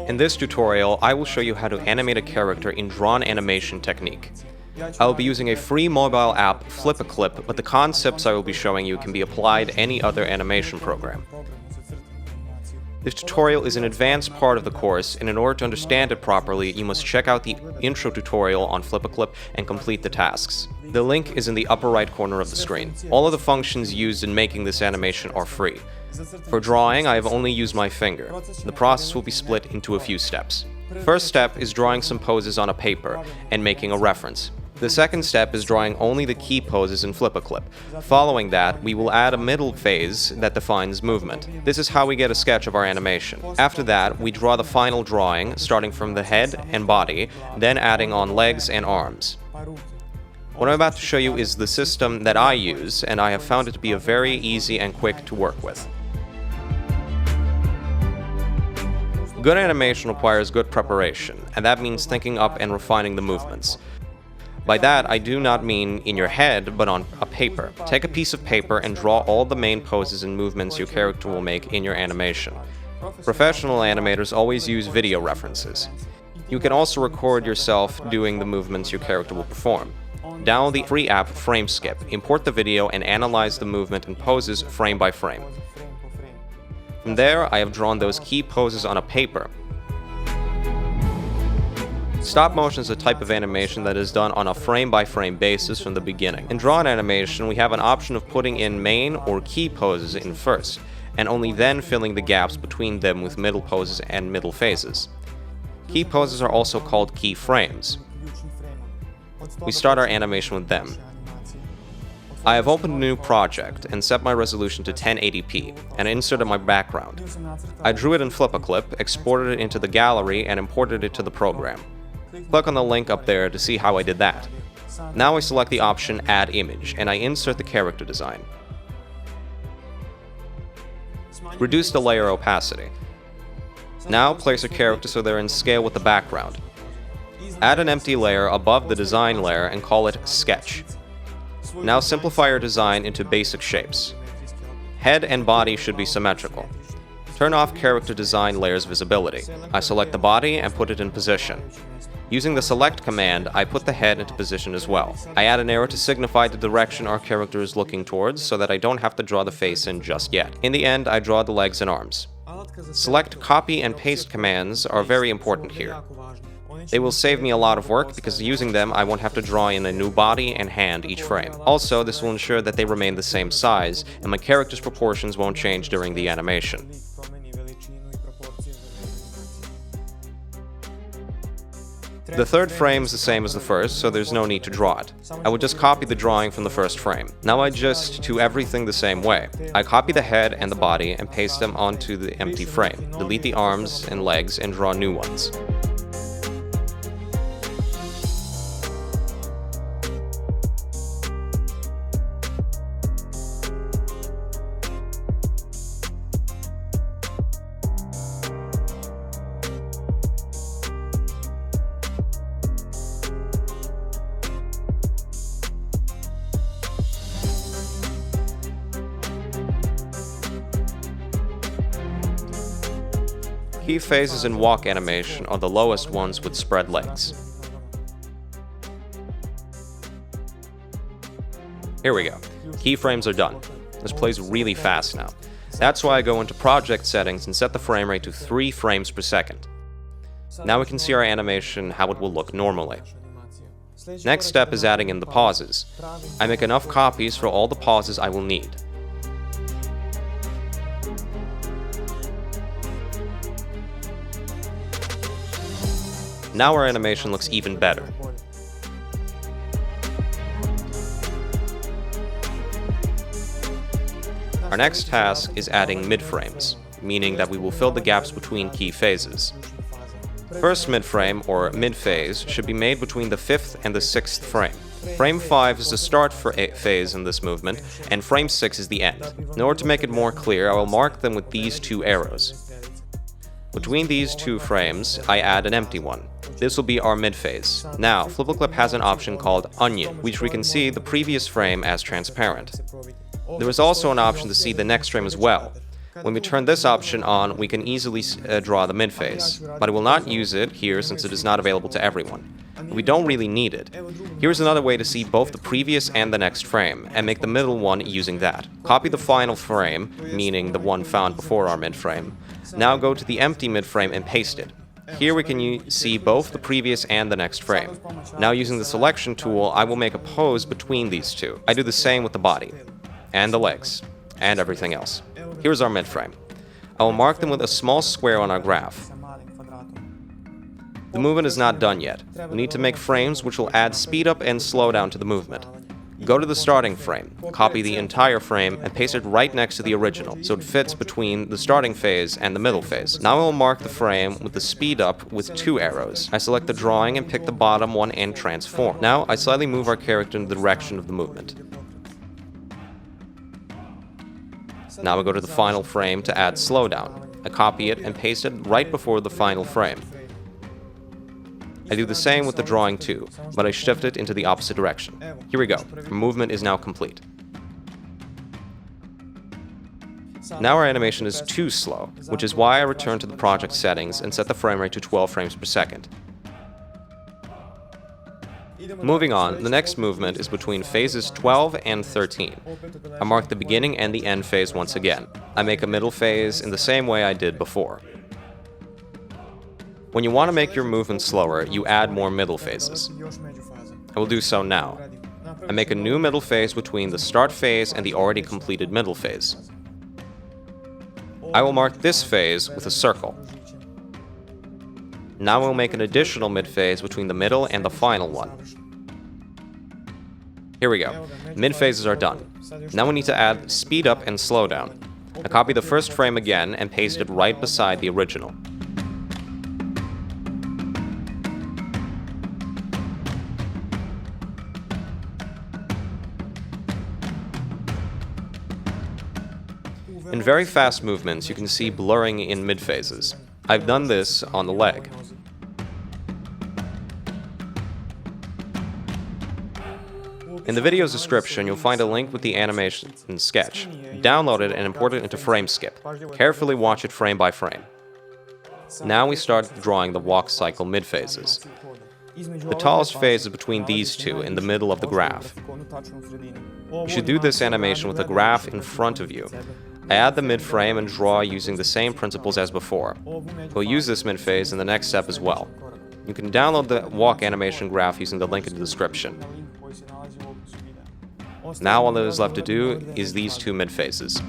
In this tutorial, I will show you how to animate a character in drawn animation technique. I will be using a free mobile app, Flip a Clip, but the concepts I will be showing you can be applied any other animation program. This tutorial is an advanced part of the course, and in order to understand it properly, you must check out the intro tutorial on Flip a Clip and complete the tasks. The link is in the upper right corner of the screen. All of the functions used in making this animation are free. For drawing, I have only used my finger. The process will be split into a few steps. First step is drawing some poses on a paper and making a reference. The second step is drawing only the key poses in Flip a Clip. Following that, we will add a middle phase that defines movement. This is how we get a sketch of our animation. After that, we draw the final drawing, starting from the head and body, then adding on legs and arms. What I'm about to show you is the system that I use, and I have found it to be very easy and quick to work with. Good animation requires good preparation, and that means thinking up and refining the movements. By that, I do not mean in your head, but on a paper. Take a piece of paper and draw all the main poses and movements your character will make in your animation. Professional animators always use video references. You can also record yourself doing the movements your character will perform. Download the free app FrameSkip, import the video, and analyze the movement and poses frame by frame. From there, I have drawn those key poses on a paper. Stop motion is a type of animation that is done on a frame-by-frame basis from the beginning. In drawn animation, we have an option of putting in main or key poses in first, and only then filling the gaps between them with middle poses and middle phases. Key poses are also called key frames. We start our animation with them. I have opened a new project and set my resolution to 1080p and inserted my background. I drew it in Flip a Clip, exported it into the gallery, and imported it to the program. Click on the link up there to see how I did that. Now I select the option Add Image, and I insert the character design. Reduce the layer opacity. Now place your character so they're in scale with the background. Add an empty layer above the design layer and call it Sketch. Now simplify your design into basic shapes. Head and body should be symmetrical. Turn off character design layer's visibility. I select the body and put it in position. Using the select command, I put the head into position as well. I add an arrow to signify the direction our character is looking towards so that I don't have to draw the face in just yet. In the end, I draw the legs and arms. Select copy and paste commands are very important here. They will save me a lot of work because using them I won't have to draw in a new body and hand each frame. Also, this will ensure that they remain the same size and my character's proportions won't change during the animation. The third frame is the same as the first, so there's no need to draw it. I would just copy the drawing from the first frame. Now I just do everything the same way. I copy the head and the body and paste them onto the empty frame. Delete the arms and legs and draw new ones. Key phases in walk animation are the lowest ones with spread legs. Here we go. Keyframes are done. This plays really fast now. That's why I go into project settings and set the frame rate to 3 frames per second. Now we can see our animation how it will look normally. Next step is adding in the pauses. I make enough copies for all the pauses I will need. Now our animation looks even better. Our next task is adding mid-frames, meaning that we will fill the gaps between key phases. First mid-frame, or mid-phase, should be made between the 5th and the 6th frame. Frame 5 is the start phase in this movement, and frame 6 is the end. In order to make it more clear, I will mark them with these 2 arrows. Between these 2 frames, I add an empty one. This will be our mid-phase. Now, Flip a Clip has an option called Onion, which we can see the previous frame as transparent. There is also an option to see the next frame as well. When we turn this option on, we can easily draw the mid-phase, but I will not use it here since it is not available to everyone. We don't really need it. Here's another way to see both the previous and the next frame, and make the middle one using that. Copy the final frame, meaning the one found before our mid-frame. Now go to the empty mid-frame and paste it. Here we can see both the previous and the next frame. Now using the selection tool, I will make a pose between these two. I do the same with the body, and the legs, and everything else. Here's our mid-frame. I will mark them with a small square on our graph. The movement is not done yet. We need to make frames which will add speed up and slow down to the movement. Go to the starting frame, copy the entire frame, and paste it right next to the original, so it fits between the starting phase and the middle phase. Now I will mark the frame with the speed up with 2 arrows. I select the drawing and pick the bottom one and transform. Now I slightly move our character in the direction of the movement. Now we go to the final frame to add slowdown. I copy it and paste it right before the final frame. I do the same with the drawing too, but I shift it into the opposite direction. Here we go. Our movement is now complete. Now our animation is too slow, which is why I return to the project settings and set the frame rate to 12 frames per second. Moving on, the next movement is between phases 12 and 13. I mark the beginning and the end phase once again. I make a middle phase in the same way I did before. When you want to make your movement slower, you add more middle phases. I will do so now. I make a new middle phase between the start phase and the already completed middle phase. I will mark this phase with a circle. Now we'll make an additional mid phase between the middle and the final one. Here we go. Mid phases are done. Now we need to add speed up and slow down. I copy the first frame again and paste it right beside the original. In very fast movements, you can see blurring in mid-phases. I've done this on the leg. In the video's description, you'll find a link with the animation sketch. Download it and import it into FrameSkip. Carefully watch it frame by frame. Now we start drawing the walk cycle mid-phases. The tallest phase is between these two, in the middle of the graph. You should do this animation with the graph in front of you. I add the mid-frame and draw using the same principles as before. We'll use this mid-phase in the next step as well. You can download the walk animation graph using the link in the description. Now all that is left to do is these two mid-phases.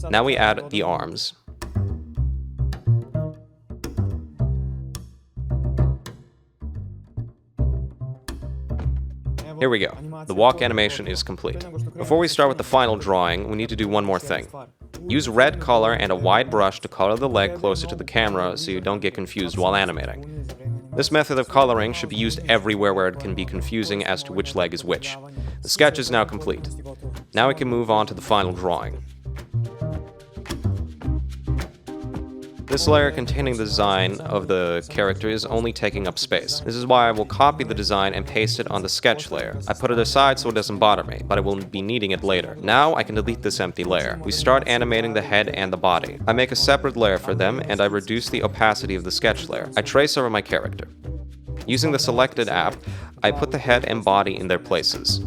Now we add the arms. Here we go. The walk animation is complete. Before we start with the final drawing, we need to do one more thing. Use red color and a wide brush to color the leg closer to the camera so you don't get confused while animating. This method of coloring should be used everywhere where it can be confusing as to which leg is which. The sketch is now complete. Now we can move on to the final drawing. This layer containing the design of the character is only taking up space. This is why I will copy the design and paste it on the sketch layer. I put it aside so it doesn't bother me, but I will be needing it later. Now I can delete this empty layer. We start animating the head and the body. I make a separate layer for them and I reduce the opacity of the sketch layer. I trace over my character. Using the selected app, I put the head and body in their places.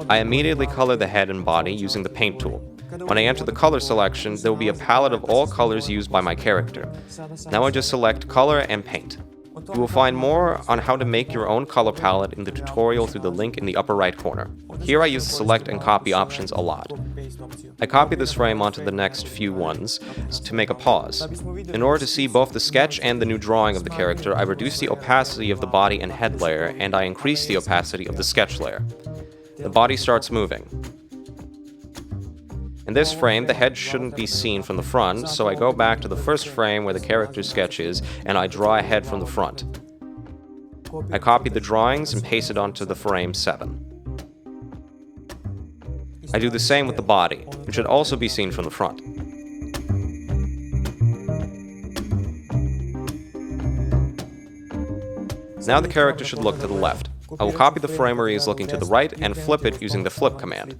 I immediately color the head and body using the paint tool. When I enter the color selection, there will be a palette of all colors used by my character. Now I just select color and paint. You will find more on how to make your own color palette in the tutorial through the link in the upper right corner. Here I use the select and copy options a lot. I copy this frame onto the next few ones to make a pause. In order to see both the sketch and the new drawing of the character, I reduce the opacity of the body and head layer, and I increase the opacity of the sketch layer. The body starts moving. In this frame, the head shouldn't be seen from the front, so I go back to the first frame where the character sketch is, and I draw a head from the front. I copied the drawings and pasted onto the frame 7. I do the same with the body, which should also be seen from the front. Now the character should look to the left. I will copy the frame where he is looking to the right and flip it using the flip command.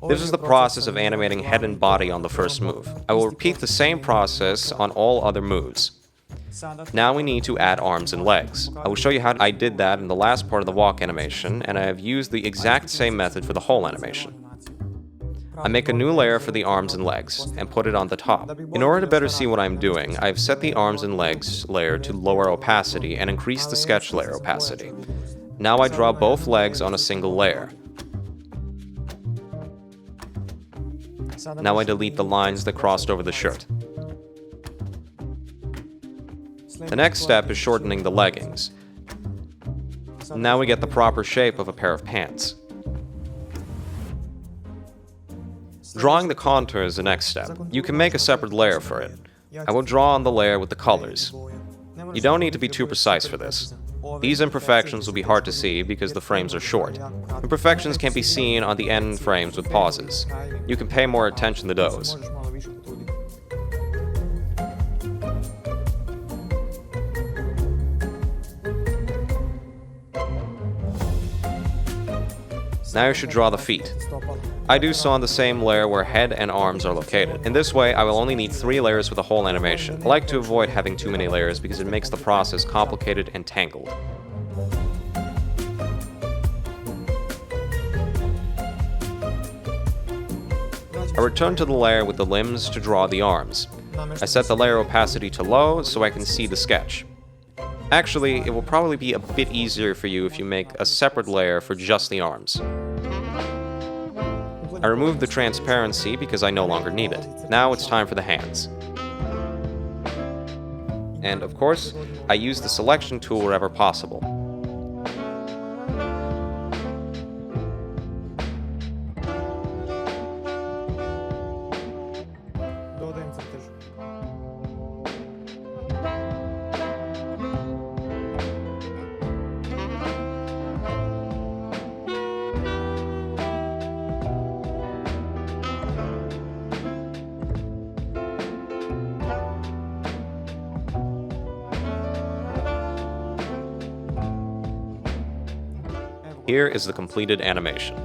This is the process of animating head and body on the first move. I will repeat the same process on all other moves. Now we need to add arms and legs. I will show you how I did that in the last part of the walk animation, and I have used the exact same method for the whole animation. I make a new layer for the arms and legs, and put it on the top. In order to better see what I'm doing, I have set the arms and legs layer to lower opacity and increased the sketch layer opacity. Now I draw both legs on a single layer. Now I delete the lines that crossed over the shirt. The next step is shortening the leggings. Now we get the proper shape of a pair of pants. Drawing the contour is the next step. You can make a separate layer for it. I will draw on the layer with the colors. You don't need to be too precise for this. These imperfections will be hard to see because the frames are short. Imperfections can be seen on the end frames with pauses. You can pay more attention to those. Now you should draw the feet. I do so on the same layer where head and arms are located. In this way, I will only need 3 layers for the whole animation. I like to avoid having too many layers because it makes the process complicated and tangled. I return to the layer with the limbs to draw the arms. I set the layer opacity to low so I can see the sketch. Actually, it will probably be a bit easier for you if you make a separate layer for just the arms. I removed the transparency because I no longer need it. Now it's time for the hands. And of course, I use the selection tool wherever possible. Here is the completed animation.